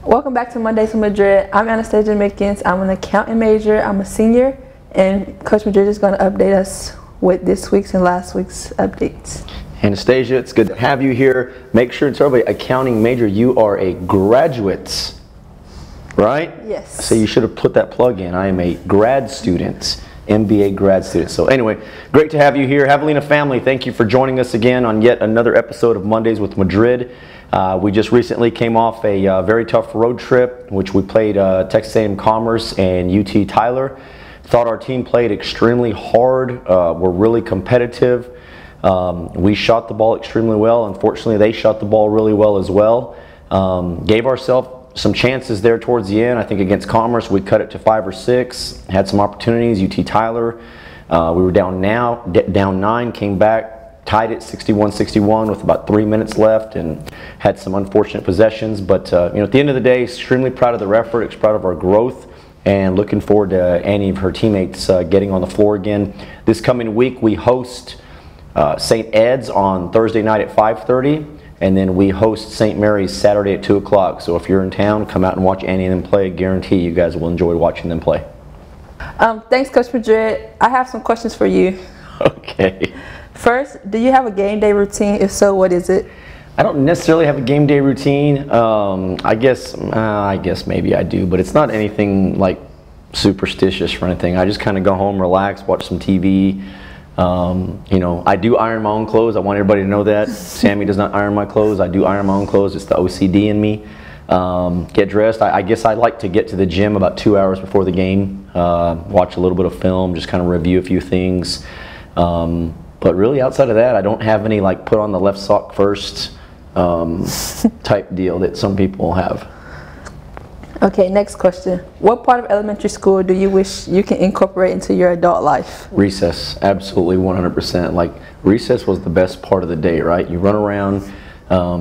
Welcome back to Mondays in Madrid. I'm Anastasia Mickens. I'm an accounting major. I'm a senior, and Coach Madrid is going to update us with this week's and last week's updates. Anastasia, it's good to have you here. Make sure to tell everybody, accounting major, you are a graduate, right? Yes. So you should have put that plug in. I am a grad student, MBA grad student. So anyway, great to have you here. Javelina family, thank you for joining us again on yet another episode of Mondays with Madrid. We just recently came off a very tough road trip, in which we played Texas A&M Commerce and UT Tyler. Thought our team played extremely hard. We're really competitive. We shot the ball extremely well. Unfortunately, they shot the ball really well as well. Gave ourselves some chances there towards the end. I think against Commerce, we cut it to 5 or 6. Had some opportunities. UT Tyler, we were down 9, came back, tied it 61-61 with about 3 minutes left, and had some unfortunate possessions. But at the end of the day, extremely proud of their effort, proud of our growth, and looking forward to Annie and her teammates getting on the floor again. This coming week, we host St. Ed's on Thursday night at 5:30, and then we host St. Mary's Saturday at 2 o'clock. So if you're in town, come out and watch Annie and them play. I guarantee you guys will enjoy watching them play. Thanks, Coach Madrid. I have some questions for you. Okay. First, do you have a game day routine? If so, what is it? I don't necessarily have a game day routine. I guess maybe I do, but it's not anything like superstitious or anything. I just kind of go home, relax, watch some TV. I do iron my own clothes. I want everybody to know that. Sammy does not iron my clothes. I do iron my own clothes. It's the OCD in me. Get dressed. I guess I like to get to the gym about 2 hours before the game. Watch a little bit of film, just kind of review a few things. But really, outside of that, I don't have any like put on the left sock first type deal that some people have. Okay, next question. What part of elementary school do you wish you can incorporate into your adult life? Recess, absolutely 100%. Like, recess was the best part of the day, right? You run around,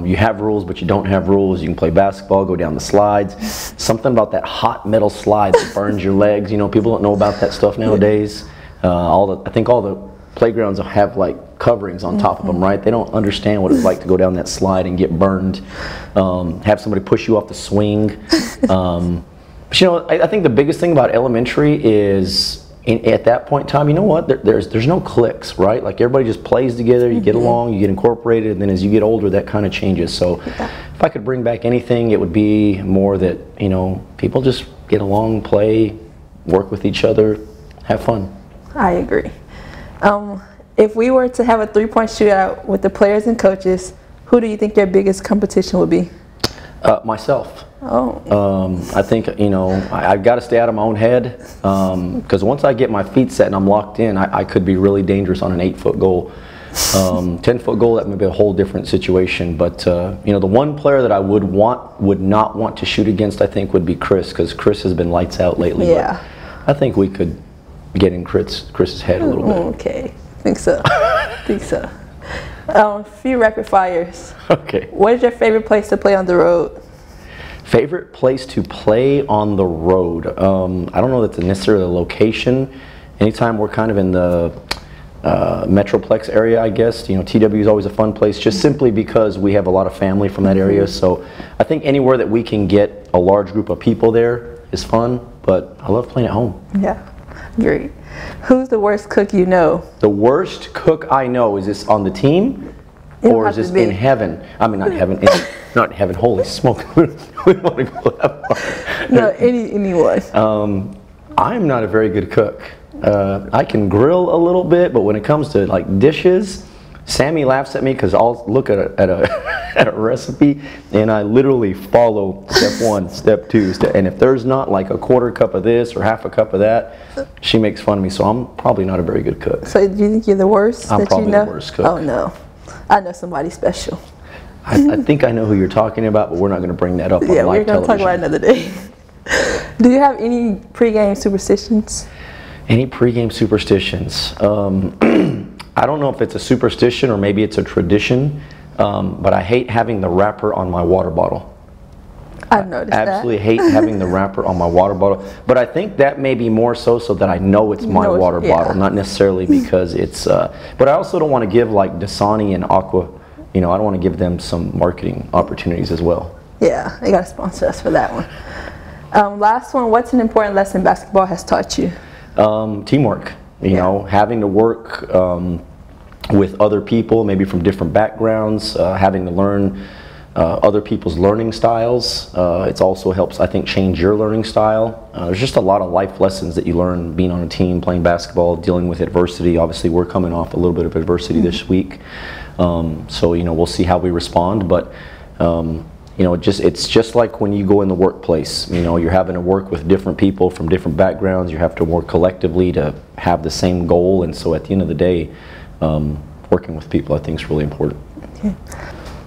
you have rules, but you don't have rules. You can play basketball, go down the slides. Something about that hot metal slide that burns your legs. People don't know about that stuff nowadays. I think all the playgrounds have like coverings on top of them, right? They don't understand what it's like to go down that slide and get burned. Have somebody push you off the swing. But I think the biggest thing about elementary is at that point in time, you know what? There's no cliques, right? Like everybody just plays together. You get along, you get incorporated, and then as you get older, that kind of changes. So if I could bring back anything, it would be more that people just get along, play, work with each other, have fun. I agree. If we were to have a three-point shootout with the players and coaches, who do you think your biggest competition would be? Myself. Oh. I think, I've got to stay out of my own head, because once I get my feet set and I'm locked in, I could be really dangerous on an 8-foot goal. 10-foot goal, that may be a whole different situation. But, the one player that I would not want to shoot against, I think, would be Chris, because Chris has been lights out lately. Yeah. But I think we could get in Chris's head a little bit. Okay, think so. Think so. Few rapid fires. Okay. What is your favorite place to play on the road? Favorite place to play on the road? I don't know that's necessarily a location. Anytime we're kind of in the Metroplex area, I guess. TW is always a fun place, just simply because we have a lot of family from that area. So I think anywhere that we can get a large group of people there is fun, but I love playing at home. Yeah. Great. Who's the worst cook you know? The worst cook I know, is this on the team or is this in heaven? I mean, not heaven, not heaven, holy smoke. We want to go that far. No, anyone. I'm not a very good cook. I can grill a little bit, but when it comes to like dishes, Sammy laughs at me because I'll look at a recipe and I literally follow step 1, step 2, and if there's not like a quarter cup of this or half a cup of that, she makes fun of me. So I'm probably not a very good cook. So do you think you're the worst? I'm probably the worst cook. Oh no, I know somebody special. I think I know who you're talking about, but we're not going to bring that up on live television. Yeah, we're going to talk about it another day. Do you have any pregame superstitions? Any pregame superstitions? I don't know if it's a superstition or maybe it's a tradition, but I hate having the wrapper on my water bottle. I've noticed that. I absolutely hate having the wrapper on my water bottle, but I think that may be more so that I know it's my water bottle, not necessarily because it's, but I also don't want to give like Dasani and Aqua, I don't want to give them some marketing opportunities as well. Yeah, they got to sponsor us for that one. Last one, what's an important lesson basketball has taught you? Teamwork. You know, having to work with other people, maybe from different backgrounds, having to learn other people's learning styles. It also helps, I think, change your learning style. There's just a lot of life lessons that you learn being on a team, playing basketball, dealing with adversity. Obviously, we're coming off a little bit of adversity this week. So, you know, we'll see how we respond. But, you know, it's just like when you go in the workplace. You know, you're having to work with different people from different backgrounds. You have to work collectively to have the same goal. And so at the end of the day, working with people, I think, is really important. Okay.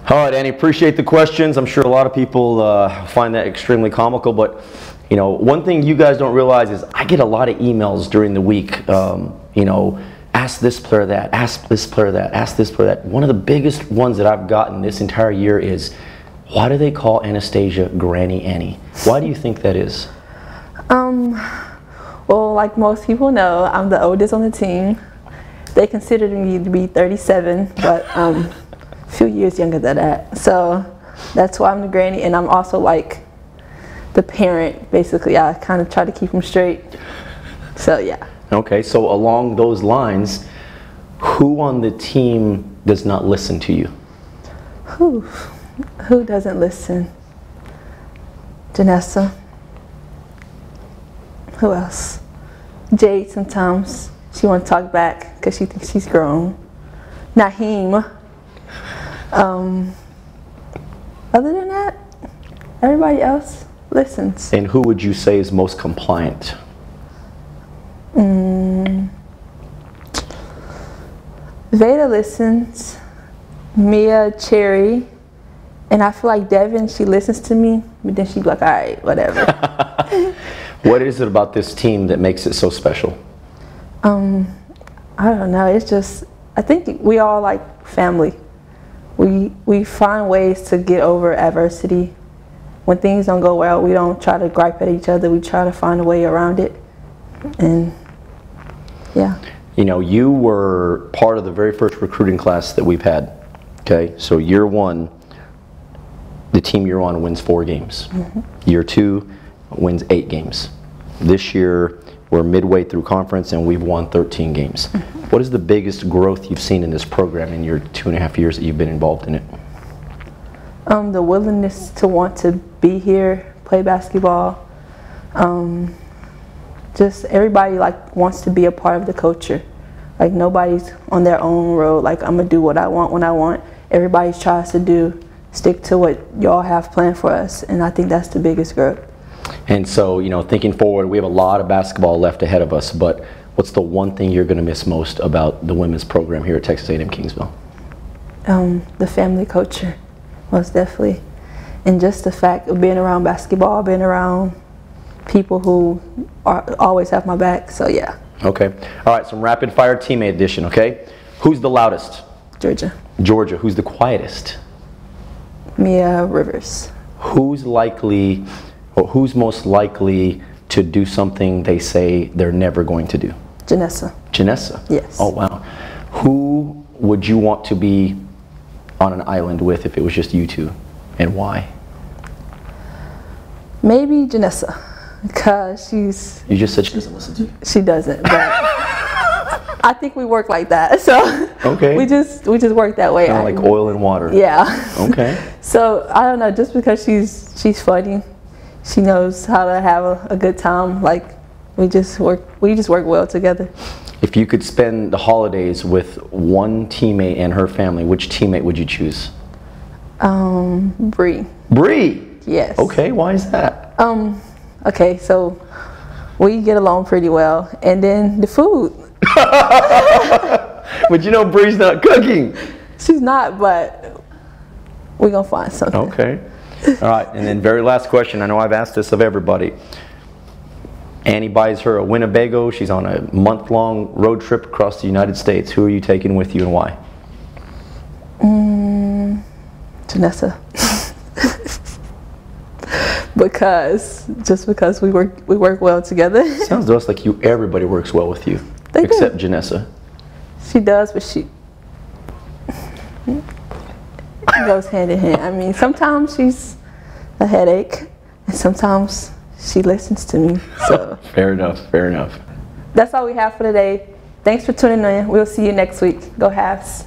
All right, Annie, appreciate the questions. I'm sure a lot of people find that extremely comical, but you know, one thing you guys don't realize is I get a lot of emails during the week, you know, ask this player that, ask this player that, ask this player that. One of the biggest ones that I've gotten this entire year is, why do they call Anastasia Granny Annie? Why do you think that is? Well, like most people know, I'm the oldest on the team. They consider me to be 37, but a few years younger than that. So that's why I'm the granny, and I'm also like the parent, basically. I kind of try to keep them straight. So yeah. Okay, so along those lines, who on the team does not listen to you? Who doesn't listen? Janessa. Who else? Jade sometimes. She wants to talk back because she thinks she's grown. Naheem. Other than that, everybody else listens. And who would you say is most compliant? Veda listens. Mia, Cherry, and I feel like Devin, she listens to me, but then she'd be like, all right, whatever. What is it about this team that makes it so special? I don't know. It's just, I think we all like family. We find ways to get over adversity. When things don't go well, we don't try to gripe at each other. We try to find a way around it. And yeah. You know, you were part of the very first recruiting class that we've had. Okay, so year one, the team you're on wins 4 games. Year 2 wins 8 games. This year, we're midway through conference and we've won 13 games. What is the biggest growth you've seen in this program in your 2.5 years that you've been involved in it? The willingness to want to be here, play basketball. Just everybody like wants to be a part of the culture. Like nobody's on their own road, like I'm gonna do what I want when I want. Everybody tries to stick to what y'all have planned for us, and I think that's the biggest growth. And so, you know, thinking forward, we have a lot of basketball left ahead of us, but what's the one thing you're gonna miss most about the women's program here at Texas A&M Kingsville? The family culture, most definitely. And just the fact of being around basketball, being around people who always have my back, so yeah. Okay. All right, some rapid fire teammate edition, okay? Who's the loudest? Georgia. Georgia. Who's the quietest? Mia Rivers. Who's likely, or who's most likely to do something they say they're never going to do? Janessa. Janessa? Yes. Oh, wow. Who would you want to be on an island with if it was just you two, and why? Maybe Janessa. Because she's... You just said she doesn't listen to you? She doesn't, but I think we work like that, so okay. we just work that way. Kind of like oil and water. Yeah. Okay. So, I don't know, just because she's funny, she knows how to have a good time, like, we just work well together. If you could spend the holidays with one teammate and her family, which teammate would you choose? Bree. Bree? Yes. Okay, why is that? Okay, so we get along pretty well, and then the food. But you know Bree's not cooking. She's not, but we're gonna find something. Okay. All right, and then very last question. I know I've asked this of everybody. Annie buys her a Winnebago. She's on a month-long road trip across the United States. Who are you taking with you and why? Janessa. Because we work well together. Sounds to us like everybody works well with you, except Janessa. She does, but she goes hand in hand. I mean, sometimes she's a headache, and sometimes she listens to me. So Fair enough, fair enough. that's all we have for today. Thanks for tuning in. We'll see you next week. Go Habs.